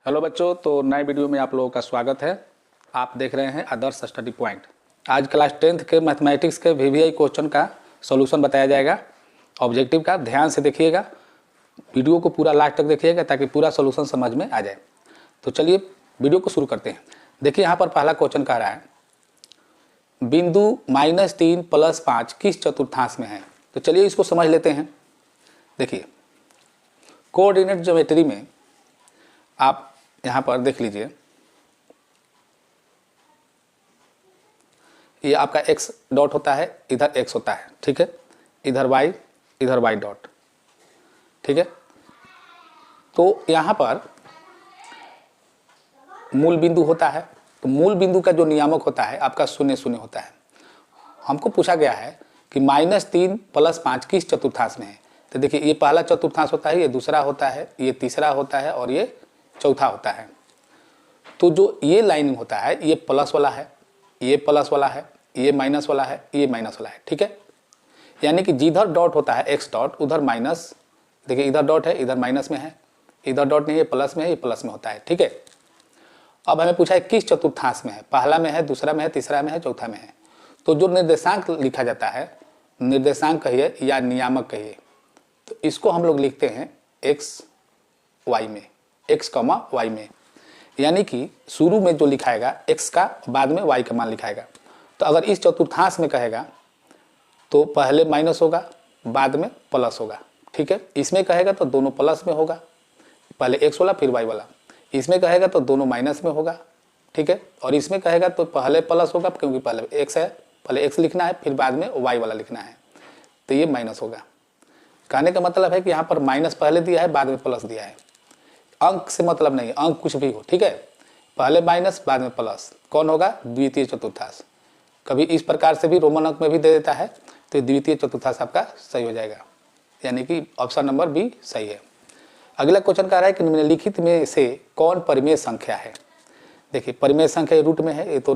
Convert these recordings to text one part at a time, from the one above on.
Hello बच्चों, तो नए वीडियो में आप लोगों का स्वागत है। आप देख रहे हैं आदर्श स्टडी पॉइंट। आज क्लास 10th के मैथमेटिक्स के वीवीआई क्वेश्चन का सॉल्यूशन बताया जाएगा। ऑब्जेक्टिव का ध्यान से देखिएगा, वीडियो को पूरा लास्ट तक देखिएगा ताकि पूरा सॉल्यूशन समझ में आ जाए। तो चलिए वीडियो को शुरू करते हैं। देखिए यहाँ पर पहला क्वेश्चन कह रहा है बिंदु -3 + 5 किस चतुर्थांश में है। तो चलिए इसको समझ लेते हैं। देखिए कोऑर्डिनेट ज्योमेट्री में आप यहाँ पर देख लीजिए, ये आपका x डॉट होता है, इधर x होता है, ठीक है, इधर y डॉट, ठीक है। तो यहाँ पर मूल बिंदु होता है, तो मूल बिंदु का जो नियामक होता है आपका 0 0 होता है। हमको पूछा गया है कि -3 + 5 किस चतुर्थांश में है। तो देखिए ये पहला चतुर्थांश होता है, ये दूसरा होता है, ये तीसरा होता है और ये चौथा होता है। तो जो ये लाइनिंग होता है ये प्लस वाला है, ये प्लस वाला है, ये माइनस वाला है, ये माइनस वाला है, ठीक है। यानी कि जिधर डॉट होता है x डॉट उधर माइनस, देखिए इधर डॉट है, इधर माइनस में है, इधर डॉट नहीं है, प्लस में है, ये प्लस में होता है, ठीक है। अब हमें पूछा है किस चतुर्थांश में है, पहला में है, दूसरा में है, तीसरा में है, चौथा में है। तो जो निर्देशांक लिखा जाता है, निर्देशांक कहिए या नियामक कहिए, तो इसको हम लोग लिखते हैं x y में, x, y में। यानी कि शुरू में जो लिखाएगा x का, बाद में y का मान लिखाएगा। तो अगर इस चतुर्थांश में कहेगा तो पहले माइनस होगा, बाद में प्लस होगा, ठीक है। इसमें कहेगा तो दोनों प्लस में होगा, पहले x वाला फिर y वाला। इसमें कहेगा तो दोनों माइनस में होगा, ठीक है। और इसमें कहेगा तो पहले प्लस होगा क्योंकि पहले x है, पहले x लिखना है, फिर बाद में y वाला लिखना है, तो ये माइनस होगा। कहने का मतलब है कि यहाँ पर माइनस पहले दिया है, बाद में प्लस दिया है। अंक से मतलब नहीं है, अंक कुछ भी हो, ठीक है। पहले माइनस बाद में प्लस, कौन होगा, द्वितीय चतुर्थांश। कभी इस प्रकार से भी रोमन अंक में भी दे देता है, तो द्वितीय चतुर्थांश आपका सही हो जाएगा, यानी कि ऑप्शन नंबर बी सही है। अगला क्वेश्चन कह रहा है कि निम्नलिखित में से कौन परिमेय संख्या है। देखिए परिमेय संख्या रूट में है, ये तो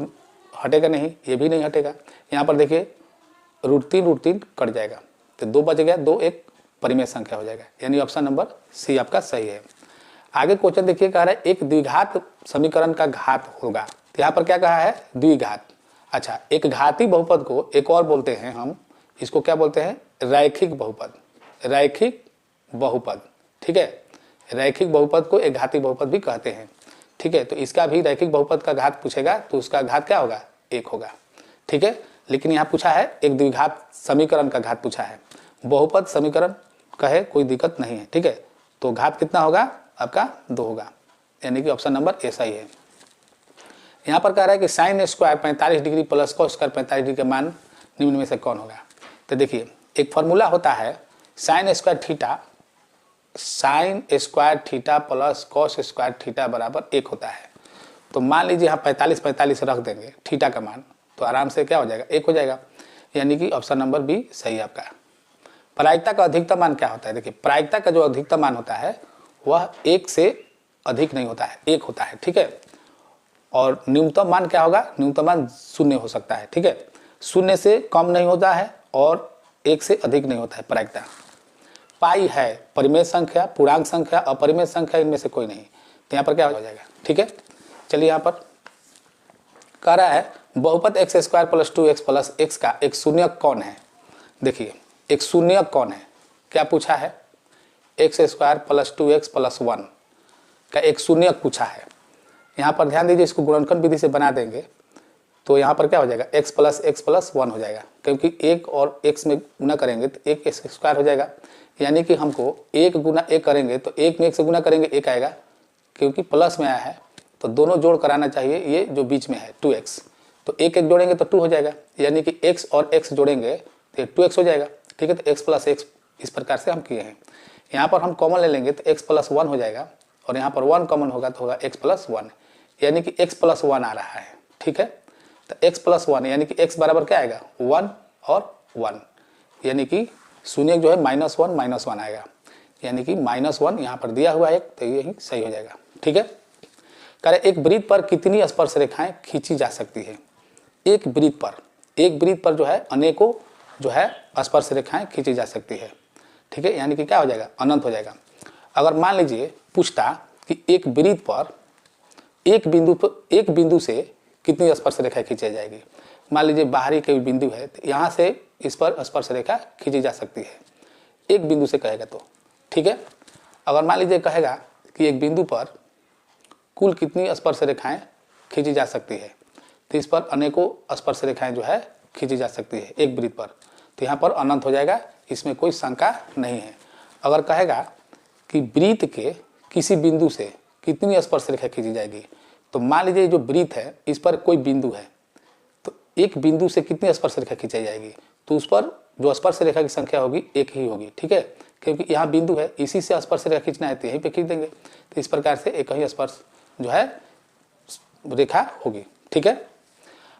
हटेगा नहीं, ये भी नहीं हटेगा। यहाँ पर देखिए √3 कट जाएगा, तो 2 बच गया, 2 एक परिमेय संख्या हो जाएगा, यानी ऑप्शन नंबर सी आपका सही है। आगे क्वेश्चन देखिए कह रहा है एक द्विघात समीकरण का घात होगा। तो यहाँ पर क्या कहा है, द्विघात। अच्छा, एक घाती बहुपद को एक और बोलते हैं, हम इसको क्या बोलते हैं, रैखिक बहुपद। रैखिक बहुपद, ठीक है। रैखिक बहुपद को एक घाती बहुपद भी कहते हैं, ठीक है। तो इसका भी रैखिक बहुपद का घात पूछेगा तो उसका घात क्या होगा, 1 होगा, ठीक है। लेकिन यहाँ पूछा है एक द्विघात समीकरण का घात पूछा है, बहुपद समीकरण कहे कोई दिक्कत नहीं है, ठीक है। तो घात कितना होगा आपका, 2 होगा, यानी कि ऑप्शन नंबर ए सही है। यहाँ पर कह रहा है कि sin² 45 degree plus cos² 45 degree का मान निम्न में से कौन होगा। तो देखिए एक फॉर्मूला होता है sin² theta plus cos² theta बराबर 1 होता है। तो मान लीजिए यहाँ 45 रख देंगे थीटा का मान, तो आराम से क्या हो जाएगा, 1 हो जाएगा, यानी कि ऑप्शन नंबर बी सही है आपका। प्रायिकता का अधिकतम मान क्या होता है। देखिए प्रायिकता का जो अधिकतम मान होता है वह 1 से अधिक नहीं होता है, 1 होता है, ठीक है। और न्यूनतम मान क्या होगा, न्यूनतम मान 0 हो सकता है, ठीक है। 0 से कम नहीं होता है और 1 से अधिक नहीं होता है प्रायिकता। पाई है परिमेय संख्या, पूर्णांक संख्या, अपरिमेय संख्या, इनमें से कोई नहीं। तो यहाँ पर क्या हो जाएगा, ठीक है। चलिए यहाँ पर कह रहा है बहुपद x² + 2x + x का एक शून्यक कौन है। देखिए एक शून्यक कौन है, क्या पूछा है, x² + 2x + 1 का एक शून्यक पूछा है। यहाँ पर ध्यान दीजिए, इसको गुणनखंड विधि से बना देंगे तो यहाँ पर क्या हो जाएगा, x + x + 1 हो जाएगा, क्योंकि 1 और x में गुना करेंगे तो 1x² हो जाएगा। यानी कि हमको 1 × 1 करेंगे तो 1 में 1 से गुना करेंगे 1 आएगा, क्योंकि प्लस में आया है तो दोनों जोड़ कराना चाहिए, ये जो बीच में है 2x, तो 1 1 जोड़ेंगे तो 2 हो जाएगा, यानी कि x और x जोड़ेंगे तो 2x हो जाएगा, ठीक है। तो x + x इस प्रकार से हम किए हैं। यहाँ पर हम कॉमन ले लेंगे तो x + 1 हो जाएगा, और यहाँ पर 1 कॉमन होगा तो होगा x + 1, यानी कि x + 1 आ रहा है, ठीक है। तो x + 1 यानी कि x बराबर क्या आएगा, 1 और 1, यानी कि शून्य जो है -1 आएगा, यानी कि -1 यहाँ पर दिया हुआ है, तो यही सही हो जाएगा, ठीक है। कह रहे एक वृत्त पर कितनी स्पर्श रेखाएं खींची जा सकती है। एक वृत्त पर जो है अनेकों जो है स्पर्श रेखाएं खींची जा सकती है, ठीक है। यानी कि क्या हो जाएगा, अनंत हो जाएगा। अगर मान लीजिए पूछता कि एक वृत्त पर एक बिंदु से कितनी स्पर्श रेखा खींची जाएगी। मान लीजिए बाहरी कोई बिंदु है, तो यहाँ से इस पर स्पर्श रेखा खींची जा सकती है, एक बिंदु से कहेगा तो, ठीक है। अगर मान लीजिए कहेगा कि एक बिंदु पर कुल कितनी स्पर्श रेखाएं खींची जा सकती है, तो इस पर अनेकों स्पर्श रेखाएं जो है खींची जा सकती है एक वृत्त पर, तो यहाँ पर अनंत हो जाएगा, इसमें कोई शंका नहीं है। अगर कहेगा कि वृत्त के किसी बिंदु से कितनी स्पर्श रेखा खींची जाएगी, तो मान लीजिए जो वृत्त है इस पर कोई बिंदु है, तो एक बिंदु से कितनी स्पर्श रेखा खींची जाएगी, तो उस पर जो स्पर्श रेखा की संख्या होगी एक ही होगी, ठीक है, क्योंकि यहाँ बिंदु है, इसी से स्पर्श रेखा खींचना है तो यहीं पे खींच देंगे। तो इस प्रकार से एक ही स्पर्श जो है रेखा होगी, ठीक है।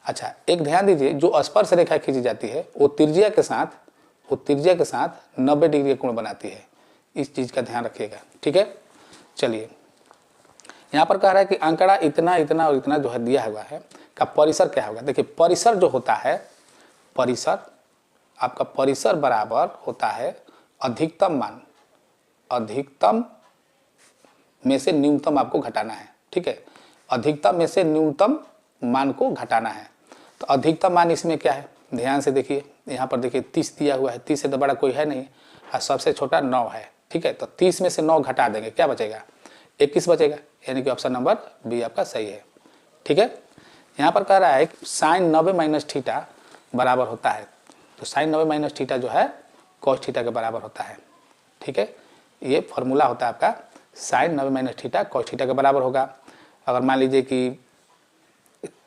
अच्छा, एक ध्यान दीजिए, जो स्पर्श रेखा खींची जाती है वो त्रिज्या के साथ 90 डिग्री का कोण बनाती है, इस चीज का ध्यान रखिएगा, ठीक है। चलिए, यहाँ पर कह रहा है कि आंकड़ा इतना इतना और इतना जो है दिया हुआ है का परिसर क्या होगा। देखिए, परिसर जो होता है, परिसर आपका परिसर बराबर होता है अधिकतम मान, अधिकतम में से न्यूनतम आपको घटाना है, ठीक है। अधिकतम में से न्यूनतम मान को घटाना है, तो अधिकतम मान इसमें क्या है, ध्यान से देखिए, यहाँ पर देखिए 30 दिया हुआ है, 30 से तो बड़ा कोई है नहीं, और सबसे छोटा 9 है, ठीक है। तो 30 में से 9 घटा देंगे, क्या बचेगा, 21 बचेगा, यानी कि ऑप्शन नंबर बी आपका सही है, ठीक है। यहाँ पर कह रहा है साइन 90 माइनस थीटा बराबर होता है, तो साइन 90 माइनस थीटा जो है कॉस थीटा के बराबर होता है, ठीक है। ये फॉर्मूला होता है आपका, sine 90 minus theta cos theta के बराबर होगा। अगर मान लीजिए कि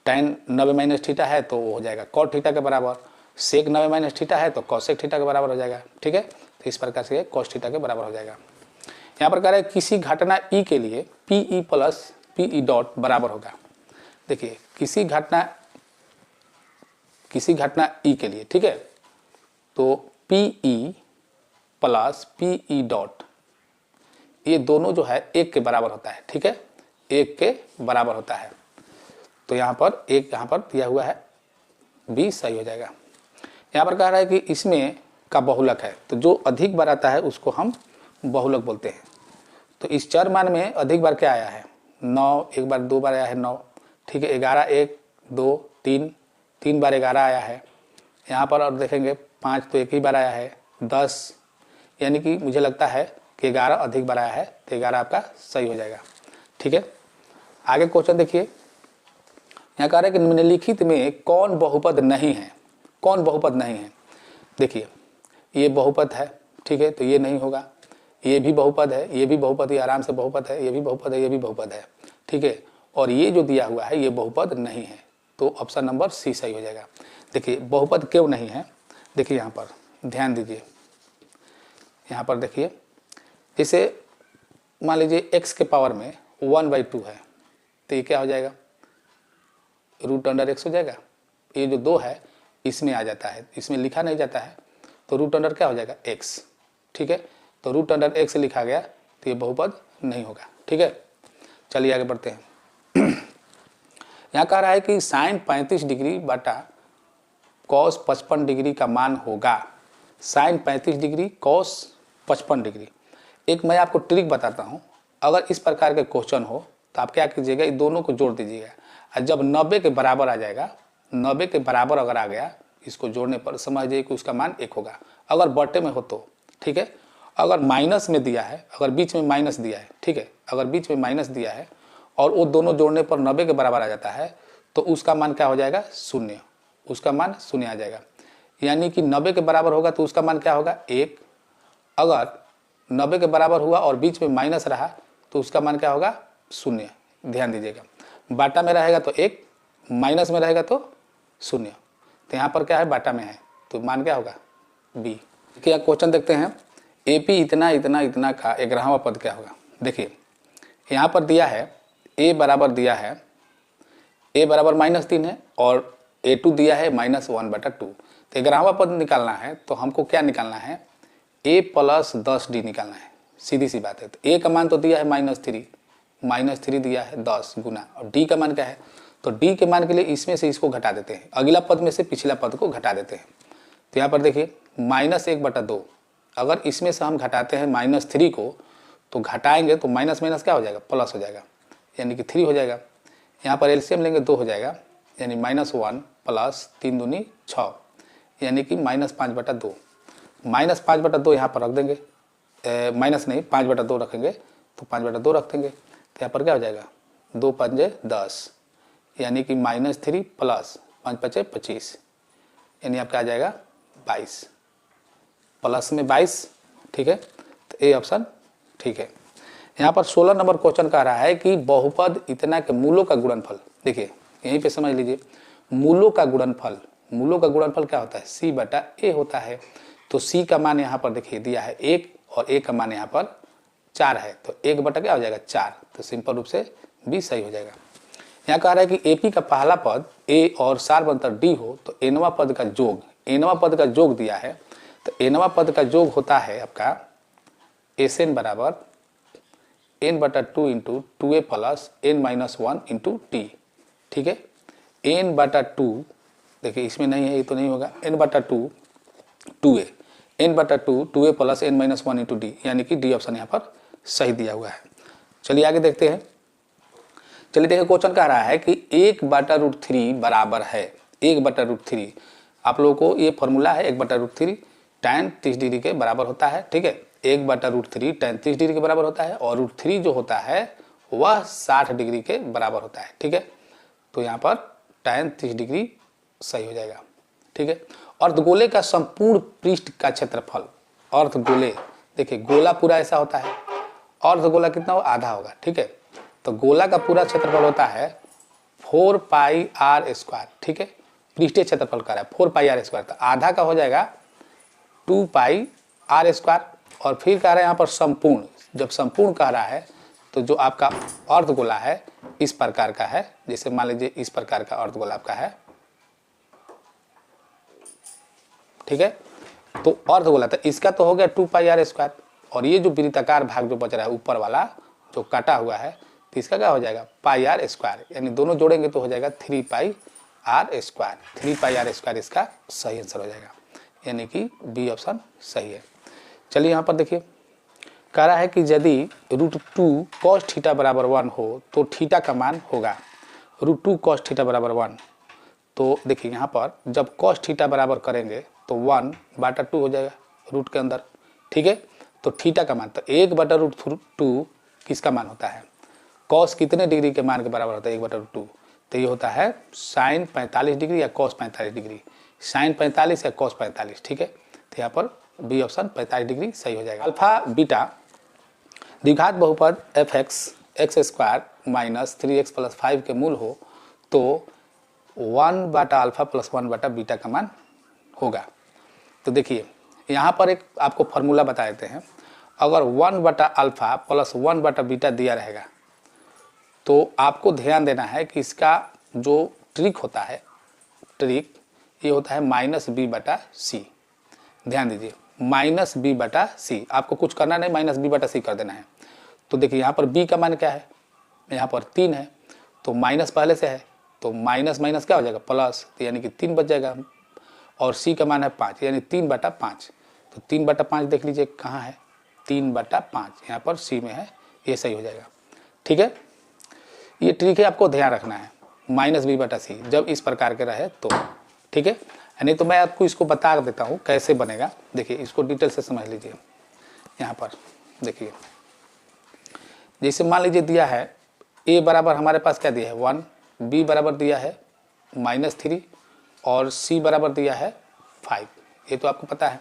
tan 90 माइनस थीटा है तो वो हो जाएगा कॉट थीटा के बराबर, सेक 90 माइनस थीटा है तो कॉसेक थीटा के बराबर हो जाएगा, ठीक है। तो इस प्रकार से कॉस थीटा के बराबर हो जाएगा। यहाँ पर कह रहा है किसी घटना ई के लिए P E plus P E dot बराबर होगा। देखिए, किसी घटना ई के लिए, ठीक है, तो P E plus P E dot ये दोनों जो है एक के बराबर होता है, ठीक है, एक के बराबर होता है। तो यहाँ पर एक यहाँ पर दिया हुआ है, बी सही हो जाएगा। यहाँ पर कह रहा है कि इसमें का बहुलक है, तो जो अधिक बार आता है उसको हम बहुलक बोलते हैं। तो इस चर मान में अधिक बार क्या आया है, 9, एक बार 2 बार आया है 9, ठीक है। 11 1 2 3 बार 11 आया है। यहाँ पर और देखेंगे 5 तो एक ही बार आया है, 10, यानी कि मुझे लगता है कि 11 अधिक बार आया है, तो 11 आपका सही हो जाएगा, ठीक है। आगे क्वेश्चन देखिए, यहाँ कह रहा है कि निम्नलिखित में कौन बहुपद नहीं है, कौन बहुपद नहीं है। देखिए, ये बहुपद है, ठीक है, तो ये नहीं होगा, ये भी बहुपद है, ये भी बहुपद, ये आराम से बहुपद है, ये भी बहुपद है, ये भी बहुपद है, ठीक है। और ये जो दिया हुआ है ये बहुपद नहीं है, तो ऑप्शन नंबर सी सही हो जाएगा। देखिए, बहुपद क्यों नहीं है, देखिए यहाँ पर ध्यान दीजिए, यहाँ पर देखिए, जैसे मान लीजिए x के पावर में 1/2 है, तो ये क्या हो जाएगा, √x हो जाएगा। ये जो 2 है इसमें आ जाता है, इसमें लिखा नहीं जाता है, तो √, क्या हो जाएगा, x, ठीक है। तो √x लिखा गया, तो ये बहुपद नहीं होगा, ठीक है। चलिए आगे बढ़ते हैं। यहाँ कह रहा है कि साइन 35 डिग्री बटा कॉस 55 डिग्री का मान होगा। Sine 35 degree cos 55 degree. एक मैं आपको ट्रिक बताता हूँ, अगर इस प्रकार के क्वेश्चन हो तो आप क्या कीजिएगा, इन दोनों को जोड़ दीजिएगा, और जब 90 के बराबर आ जाएगा, 90 के बराबर अगर आ गया, इसको जोड़ने पर समझिए कि उसका मान 1 होगा। अगर बटे में हो तो, ठीक है। अगर माइनस में दिया है, अगर बीच में माइनस दिया है, ठीक है, अगर बीच में माइनस दिया है और वो दोनों जोड़ने पर 90 के बराबर आ जाता है, तो उसका मान क्या हो जाएगा, 0, उसका मान 0 आ जाएगा। यानी कि 90 के बराबर होगा तो उसका मान क्या होगा, 1। अगर 90 के बराबर हुआ और बीच में माइनस रहा तो उसका मान क्या होगा, 0। ध्यान दीजिएगा, बाटा में रहेगा तो 1, माइनस में रहेगा तो 0। तो यहाँ पर क्या है, बाटा में है, तो मान क्या होगा, बी। क्या क्वेश्चन देखते हैं, AP इतना इतना इतना का 11वां पद क्या होगा। देखिए, यहाँ पर दिया है A बराबर दिया है, A बराबर -3 है और A2 दिया है -1/2। तो 11वां पद निकालना है तो हमको क्या निकालना है, A + 10D निकालना है, सीधी सी बात है। तो A का मान तो दिया है -3 दिया है 10 गुना, और D का मान क्या है, तो D के मान के लिए इसमें से इसको घटा देते हैं, अगला पद में से पिछला पद को घटा देते हैं। तो यहाँ पर देखिए -1/2, अगर इसमें से हम घटाते हैं -3 को तो घटाएंगे तो माइनस माइनस क्या हो जाएगा, प्लस हो जाएगा, यानी कि 3 हो जाएगा। यहाँ पर एलसीएम लेंगे 2 हो जाएगा, यानी -1 प्लस 3 दूनी 6, यानी कि -5/2। -5/2 यहाँ पर रख देंगे, माइनस नहीं 5/2 रखेंगे तो 5/2 रख देंगे, तो यहाँ पर क्या हो जाएगा 2 पंजे 10, यानी कि -3 प्लस 5 पचे 25, यानी आपका आ जाएगा 22, प्लस में 22। ठीक है, तो ए ऑप्शन ठीक है। यहाँ पर 16 नंबर क्वेश्चन कह रहा है कि बहुपद इतना के मूलों का गुणनफल, देखिए यहीं पे समझ लीजिए, मूलों का गुणनफल, मूलों का गुणनफल क्या होता है, c/a होता है। तो c का मान यहाँ पर देखिए दिया है 1 और a का मान यहाँ पर 4 है, तो 1 क्या हो जाएगा 4, तो सिंपल रूप से b सही हो जाएगा। यहाँ कह रहा है कि AP का पहला पद a और सार्वंतर d हो तो nवां पद का योग, nवां पद का योग दिया है, तो nवां पद का योग होता है आपका Sn बराबर n/2 into 2a plus n-1 into t। ठीक है, n/2 देखिए इसमें नहीं है, ये तो नहीं होगा, n/2 2a, n/2 2a plus n-1 into D, यानी कि डी ऑप्शन यहाँ पर सही दिया हुआ है। चलिए आगे देखते हैं। चलिए देखिए क्वेश्चन कह रहा है कि 1/√3 बराबर है 1/√3। आप लोगों को ये फॉर्मूला है 1/√3 tan 30 डिग्री के बराबर होता है। ठीक है, 1/√3 tan 30 डिग्री के बराबर होता है और √3 जो होता है वह 60 डिग्री के बराबर होता है। ठीक है, तो यहाँ पर tan 30 डिग्री सही हो जाएगा। ठीक है, अर्धगोले का संपूर्ण पृष्ठ का क्षेत्रफल, अर्धगोले देखिए गोला पूरा ऐसा होता है, अर्धगोला कितना हो, आधा होगा। ठीक है, तो गोला का पूरा क्षेत्रफल होता है 4πr²। ठीक है, पृष्ठीय क्षेत्रफल का है 4πr², तो आधा का हो जाएगा 2πr²। और फिर कह रहा है यहाँ पर संपूर्ण, जब संपूर्ण कह रहा है तो जो आपका अर्धगोला है इस प्रकार का है, जैसे मान लीजिए इस प्रकार का अर्धगोला आपका है। ठीक है, तो अर्धगोला, तो इसका तो हो गया 2πr², और ये जो वृत्ताकार भाग जो बच रहा है ऊपर वाला जो काटा हुआ है, तो इसका क्या हो जाएगा πr², यानी दोनों जोड़ेंगे तो हो जाएगा 3πr²। 3πr² इसका सही आंसर हो जाएगा, यानी कि बी ऑप्शन सही है। चलिए यहाँ पर देखिए कह रहा है कि यदि √2 cos थीटा बराबर 1 हो तो थीटा का मान होगा √2 cos थीटा बराबर 1। तो देखिए यहाँ पर जब cos थीटा बराबर करेंगे तो 1/2 हो जाएगा रूट के अंदर। ठीक है, तो थीटा का मान, तो 1/√2 किसका मान होता है, cos कितने डिग्री के मान के बराबर होता है 1/√2, तो ये होता है sin 45 डिग्री या cos 45 डिग्री, sin 45 या cos 45। ठीक है, तो यहाँ पर बी ऑप्शन 45 डिग्री सही हो जाएगा। अल्फा बीटा द्विघात बहुपद fx x² minus 3x plus 5 के मूल हो तो 1/α प्लस 1/बीटा का मान होगा। तो देखिए यहाँ पर एक आपको फॉर्मूला बता देते हैं, अगर 1/α प्लस 1/बीटा दिया रहेगा तो आपको ध्यान देना है कि इसका जो ट्रिक होता है, ट्रिक ये होता है -b/c। ध्यान दीजिए -b/c, आपको कुछ करना नहीं, -b/c कर देना है। तो देखिए यहाँ पर b का मान क्या है, यहाँ पर 3 है, तो माइनस पहले से है तो माइनस माइनस क्या हो जाएगा प्लस, तो यानी कि 3 बच जाएगा, और c का मान है 5 यानी 3/5। तो 3/5 देख लीजिए कहाँ है, 3/5 यहाँ पर c में है, ये सही हो जाएगा। ठीक है, ये ट्रिक है, आपको ध्यान रखना है -b/c जब इस प्रकार के रहे तो। ठीक है, नहीं तो मैं आपको इसको बता देता हूँ कैसे बनेगा, देखिए इसको डिटेल से समझ लीजिए। यहाँ पर देखिए जैसे मान लीजिए दिया है a बराबर हमारे पास क्या दिया है 1, b बराबर दिया है -3 और c बराबर दिया है 5, ये तो आपको पता है।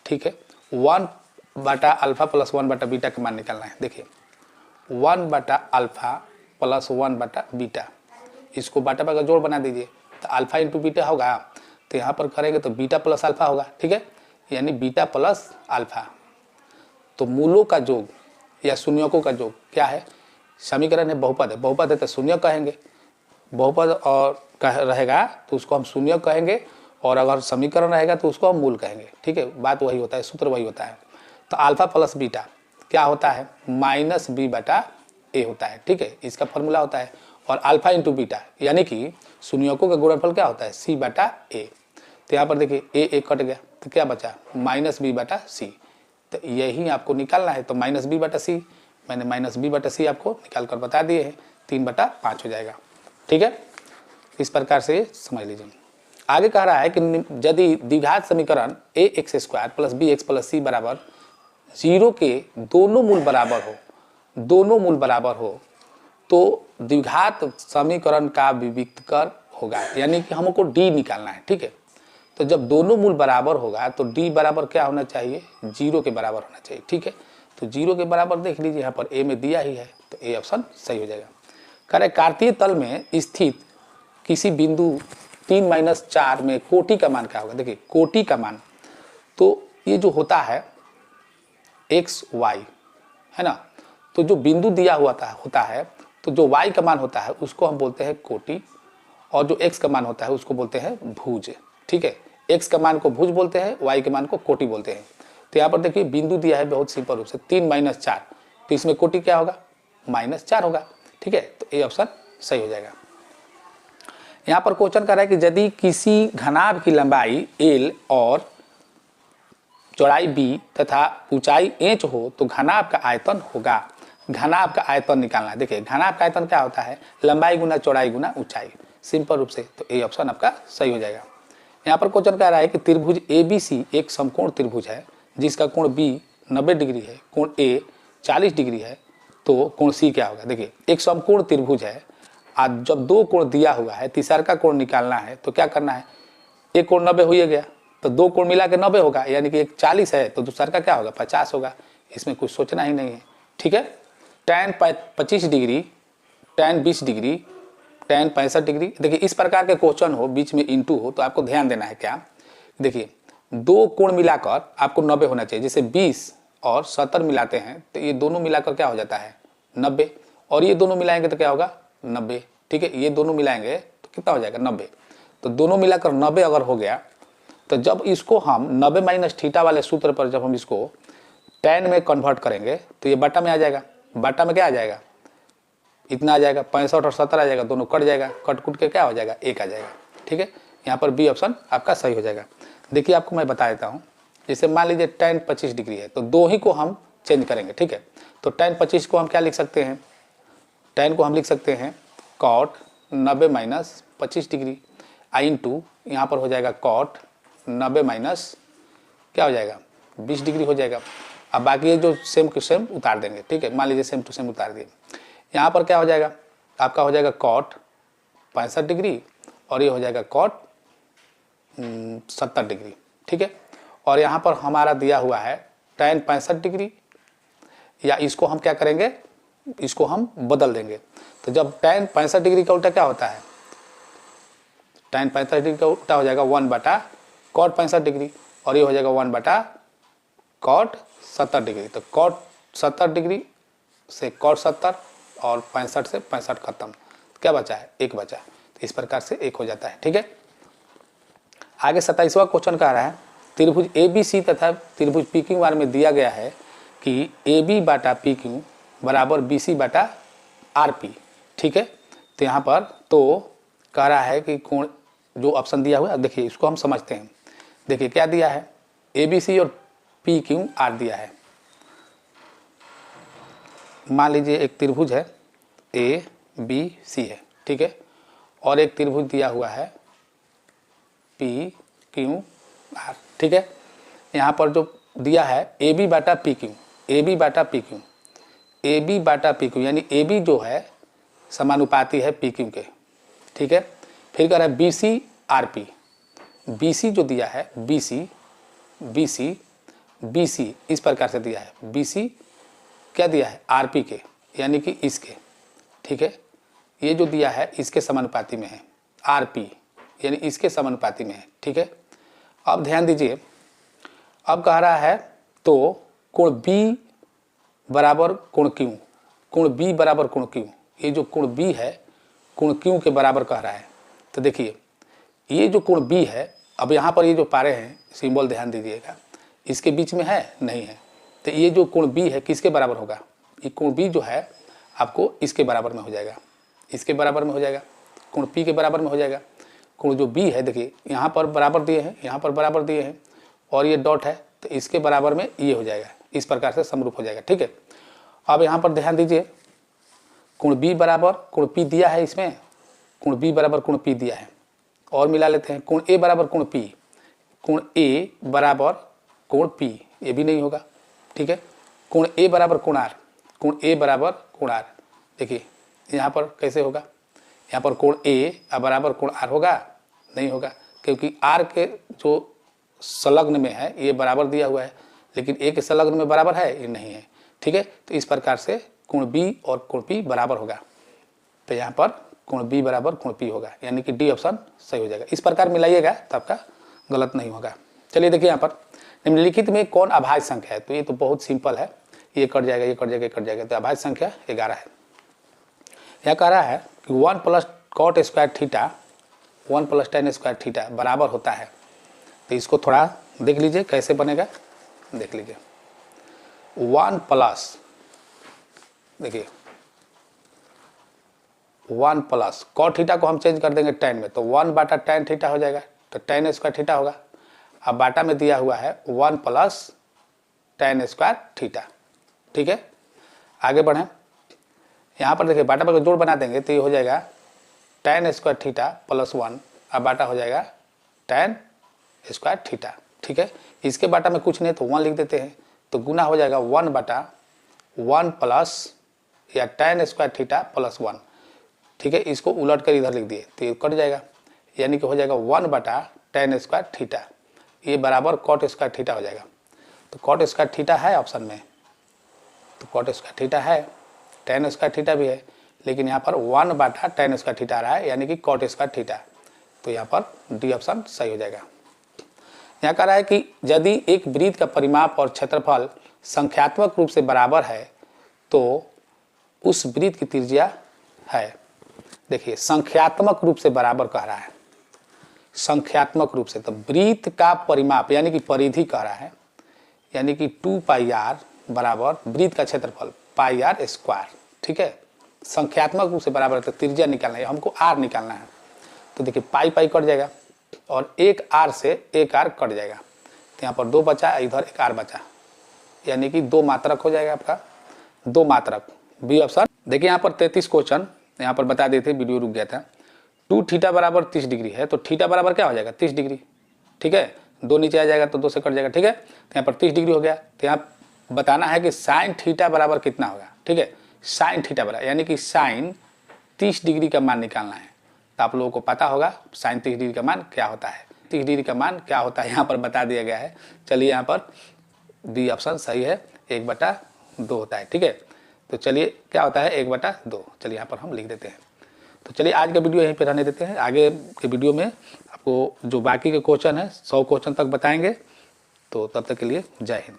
ठीक है, 1/α प्लस 1/बीटा का मान निकालना है। देखिए 1/α प्लस 1/बीटा, इसको बाटा का जोड़ बना दीजिए, तो अल्फा इंटू बीटा होगा, तो यहाँ पर करेंगे तो बीटा प्लस अल्फा होगा। ठीक है, यानी बीटा प्लस अल्फा। तो मूलों का योग या शून्यकों का योग क्या है, समीकरण है बहुपद है, बहुपद है तो शून्य कहेंगे, बहुपद और रहेगा तो उसको हम शून्य कहेंगे, और अगर समीकरण रहेगा तो उसको हम मूल कहेंगे। ठीक है, बात वही होता है, सूत्र वही होता है। तो अल्फा प्लस बीटा क्या होता है -b/a होता है। ठीक है, इसका फॉर्मूला होता है, और अल्फा इंटू बीटा यानी कि शून्यकों का गुणनफल क्या होता है c/a। तो यहाँ पर देखिए a कट गया तो क्या बचा -b/c, तो यही आपको निकालना है। तो -b/c मैंने -b/c आपको निकाल कर बता दिए हैं, 3/5 हो जाएगा। ठीक है, इस प्रकार से समझ लीजिए। आगे कह रहा है कि यदि द्विघात समीकरण ax² + bx + c बराबर 0 के दोनों मूल बराबर हो तो द्विघात समीकरण का विविक्तकर होगा, यानी कि हमको d निकालना है। ठीक है, तो जब दोनों मूल बराबर होगा तो d बराबर क्या होना चाहिए, 0 के बराबर होना चाहिए। ठीक है, तो 0 के बराबर देख लीजिए, यहाँ पर a में दिया ही है, तो a ऑप्शन सही हो जाएगा। कह रहे कार्तीय तल में स्थित किसी बिंदु 3-4 में कोटि का मान क्या होगा। देखिए कोटि का मान, तो ये जो होता है x y है ना, तो जो बिंदु दिया हुआ होता है तो जो y का मान होता है उसको हम बोलते हैं कोटि, और जो x का मान होता है उसको बोलते हैं भुज। ठीक है, x का मान को भुज बोलते हैं, y के मान को कोटि बोलते हैं। तो यहाँ पर देखिए बिंदु दिया है बहुत सिंपल रूप से 3-4, तो इसमें कोटि क्या होगा, -4 होगा। ठीक है, तो ए ऑप्शन सही हो जाएगा। यहाँ पर क्वेश्चन कर रहा है कि यदि किसी घनाभ की लंबाई l और चौड़ाई b तथा ऊंचाई h हो तो घनाभ का आयतन होगा। घनाभ का आयतन निकालना है। देखिए घनाभ का आयतन क्या होता है, लंबाई गुना चौड़ाई गुना ऊंचाई, सिंपल रूप से, तो ए ऑप्शन आपका सही हो जाएगा। यहाँ पर क्वेश्चन कह रहा है कि त्रिभुज ABC एक समकोण त्रिभुज है जिसका कोण B 90 डिग्री है, कोण A 40 डिग्री है, तो कोण C क्या होगा। देखिए एक समकोण त्रिभुज है, आज जब दो कोण दिया हुआ है, तीसरा का कोण निकालना है तो क्या करना है, एक कोण 90 हो गया तो दो कोण मिला के 90 होगा, यानी कि एक 40 है तो दूसरा का क्या होगा 50 होगा। इसमें कुछ सोचना ही नहीं है। ठीक है, tan 25 degree, tan 20 degree, tan 65 degree. देखिए इस प्रकार के क्वेश्चन हो, बीच में इंटू हो, तो आपको ध्यान देना है क्या, देखिए दो कोण मिलाकर आपको 90 होना चाहिए। जैसे 20 और 70 मिलाते हैं तो ये दोनों मिलाकर क्या हो जाता है 90, और ये दोनों मिलाएंगे तो क्या होगा 90। ठीक है, ये दोनों मिलाएंगे तो कितना हो जाएगा 90, तो दोनों मिलाकर 90 अगर हो गया तो जब इसको हम 90 - थीटा वाले सूत्र पर जब हम इसको tan में कन्वर्ट करेंगे तो ये बटा में आ जाएगा। बटा में क्या आ जाएगा, इतना आ जाएगा, 65 और 70 आ जाएगा, दोनों कट जाएगा, कट कुट के क्या हो जाएगा 1 आ जाएगा। ठीक है, यहाँ पर बी ऑप्शन आपका सही हो जाएगा। देखिए आपको मैं बता देता हूँ, जैसे मान लीजिए tan 25 डिग्री है तो दो ही को हम चेंज करेंगे। ठीक है, तो tan 25 को हम क्या लिख सकते हैं, tan को हम लिख सकते हैं cot 90 - 25 डिग्री इंटू यहाँ पर हो जाएगा cot 90 - क्या हो जाएगा 20 डिग्री हो जाएगा। अब बाकी ये जो सेम टू सेम उतार देंगे। ठीक है, मान लीजिए सेम टू सेम उतार दिए, यहाँ पर क्या हो जाएगा आपका हो जाएगा cot 65 डिग्री और ये हो जाएगा cot 70 डिग्री। ठीक है, और यहाँ पर हमारा दिया हुआ है tan 65 डिग्री, या इसको हम क्या करेंगे, इसको हम बदल देंगे। तो जब tan 65 डिग्री का उल्टा क्या होता है, tan 65 डिग्री का उल्टा हो जाएगा 1/cot 65 डिग्री, और ये हो जाएगा 1/cot 70 डिग्री। तो cot 70 डिग्री से cot 70 और 65 से 65 खत्म, क्या बचा है 1 बचा है, तो इस प्रकार से 1 हो जाता है। ठीक है, आगे 27वां क्वेश्चन कह रहा है त्रिभुज ABC तथा त्रिभुज PQR में दिया गया है कि AB/PQ बराबर BC/RP। ठीक है, तो यहाँ पर तो कह रहा है कि कोण जो ऑप्शन दिया हुआ है, देखिए इसको हम समझते हैं। देखिए क्या दिया है, ABC और PQR दिया है। मान लीजिए एक त्रिभुज है ABC है, ठीक है, और एक त्रिभुज दिया हुआ है PQR। ठीक है, यहाँ पर जो दिया है AB/PQ, AB/PQ, AB/PQ यानी AB जो है समानुपाती है PQ के। ठीक है, फिर कह रहा है BC/RP, BC जो दिया है BC इस प्रकार से दिया है, BC क्या दिया है RP के, यानी कि इसके। ठीक है, ये जो दिया है इसके समानुपाती में है, RP यानी इसके समानुपाती में है। ठीक है, अब ध्यान दीजिए, अब कह रहा है तो कोण B बराबर कोण Q, कोण B बराबर कोण Q, ये जो कोण B है कोण Q के बराबर कह रहा है। तो देखिए ये जो कोण B है, अब यहाँ पर ये जो पारे हैं सिंबल ध्यान दीजिएगा, इसके बीच में है नहीं है, तो ये जो कोण B है किसके बराबर होगा, ये कोण B जो है आपको इसके बराबर में हो जाएगा, इसके बराबर में हो जाएगा, कोण P के बराबर में हो जाएगा। कोण जो B है देखिए यहाँ पर बराबर दिए हैं, यहाँ पर बराबर दिए हैं, और ये डॉट है तो इसके बराबर में ये हो जाएगा, इस प्रकार से समरूप हो जाएगा। ठीक है, अब यहाँ पर ध्यान दीजिए, कोण बी बराबर कोण पी दिया है, इसमें कोण बी बराबर कोण पी दिया है। और मिला लेते हैं, कोण ए बराबर कोण पी, कोण ए बराबर कोण पी, ये भी नहीं होगा, ठीक है। कोण ए बराबर कोण आर, कोण ए बराबर कोण आर, देखिए यहाँ पर कैसे होगा, यहाँ पर कोण ए बराबर कोण आर होगा, नहीं होगा, क्योंकि आर के जो संलग्न में है ये बराबर दिया हुआ है, लेकिन ए के संलग्न में बराबर है, ये नहीं है, ठीक है। तो इस प्रकार से कोण बी और कोण पी बराबर होगा, तो यहाँ पर कोण बी बराबर कोण पी होगा, यानी कि डी ऑप्शन सही हो जाएगा। इस प्रकार मिलाइएगा तो आपका गलत नहीं होगा। चलिए देखिए यहाँ पर निम्नलिखित में कौन अभाज्य संख्या है, तो ये तो बहुत सिंपल है, ये कट जाएगा, ये कट जाएगा, ये कट जाएगा, तो अभाज्य संख्या 11 है। यह कह रहा है कि 1 + cot square theta 1 + tan square theta बराबर होता है, तो इसको थोड़ा देख लीजिए कैसे बनेगा, देख लीजिए। 1 प्लस, देखिए 1 प्लस cot थीटा को हम चेंज कर देंगे tan में, तो 1/tan थीटा हो जाएगा, तो tan स्क्वायर थीटा होगा। अब बाटा में दिया हुआ है 1 + tan स्क्वायर थीटा, ठीक है। आगे बढ़ें, यहाँ पर देखिए बाटा पर जोड़ बना देंगे तो ये हो जाएगा tan स्क्वायर थीटा + 1, अब बाटा हो जाएगा tan स्क्वायर थीटा, ठीक है। इसके बाटा में कुछ नहीं तो 1 लिख देते हैं, तो गुना हो जाएगा 1/1 प्लस या tan स्क्वायर थीटा + 1, ठीक है। इसको उलट कर इधर लिख दिए तो ये कट जाएगा, यानी कि हो जाएगा 1/tan स्क्वायर थीटा, ये बराबर cot स्क्वायर थीटा हो जाएगा। तो cot स्क्वायर थीटा है ऑप्शन में, तो cot स्क्वायर थीटा है, tan स्क्वायर थीटा भी है, लेकिन यहाँ पर 1/tan स्क्वायर थीटा आ रहा है, यानी कि cot स्क्वायर थीटा, तो यहाँ पर डी ऑप्शन सही हो जाएगा। यहाँ कह रहा है कि यदि एक वृत्त का परिमाप और क्षेत्रफल संख्यात्मक रूप से बराबर है तो उस वृत्त की त्रिज्या है, देखिए संख्यात्मक रूप से बराबर कह रहा है, संख्यात्मक रूप से, तो वृत्त का परिमाप यानी कि परिधि कह रहा है, यानी कि 2πr बराबर वृत्त का क्षेत्रफल πr स्क्वायर, ठीक है। संख्यात्मक रूप से बराबर है तो त्रिज्या निकालना है, हमको r निकालना है, तो देखिए पाई कट जाएगा और एक r से एक r कट जाएगा, तो यहाँ पर 2 बचा, इधर एक r बचा, यानी कि 2 मात्रक हो जाएगा आपका, 2 मात्रक, बी ऑप्शन। देखिए यहाँ पर 33 क्वेश्चन यहाँ पर बता देते, वीडियो रुक गया था। 2 थीटा बराबर 30 डिग्री है, तो थीटा बराबर क्या हो जाएगा 30 डिग्री, ठीक है। 2 नीचे आ जाएगा तो 2 से कट जाएगा, ठीक है। तो यहाँ पर 30 डिग्री हो गया, तो यहाँ बताना है कि साइन थीटा बराबर कितना होगा, ठीक है। साइन थीटा बराबर यानी कि साइन 30 डिग्री का मान निकालना है, तो आप लोगों को पता होगा साइन 30 डिग्री का मान क्या होता है, 30 डिग्री का मान क्या होता है यहाँ पर बता दिया गया है। चलिए यहाँ पर बी ऑप्शन सही है, 1/2 होता है, ठीक है। तो चलिए क्या होता है 1/2, चलिए यहाँ पर हम लिख देते हैं। तो चलिए आज का वीडियो यहीं पे रहने देते हैं, आगे के वीडियो में आपको जो बाकी के क्वेश्चन है 100 क्वेश्चन तक बताएंगे। तो तब तक के लिए जय हिंद।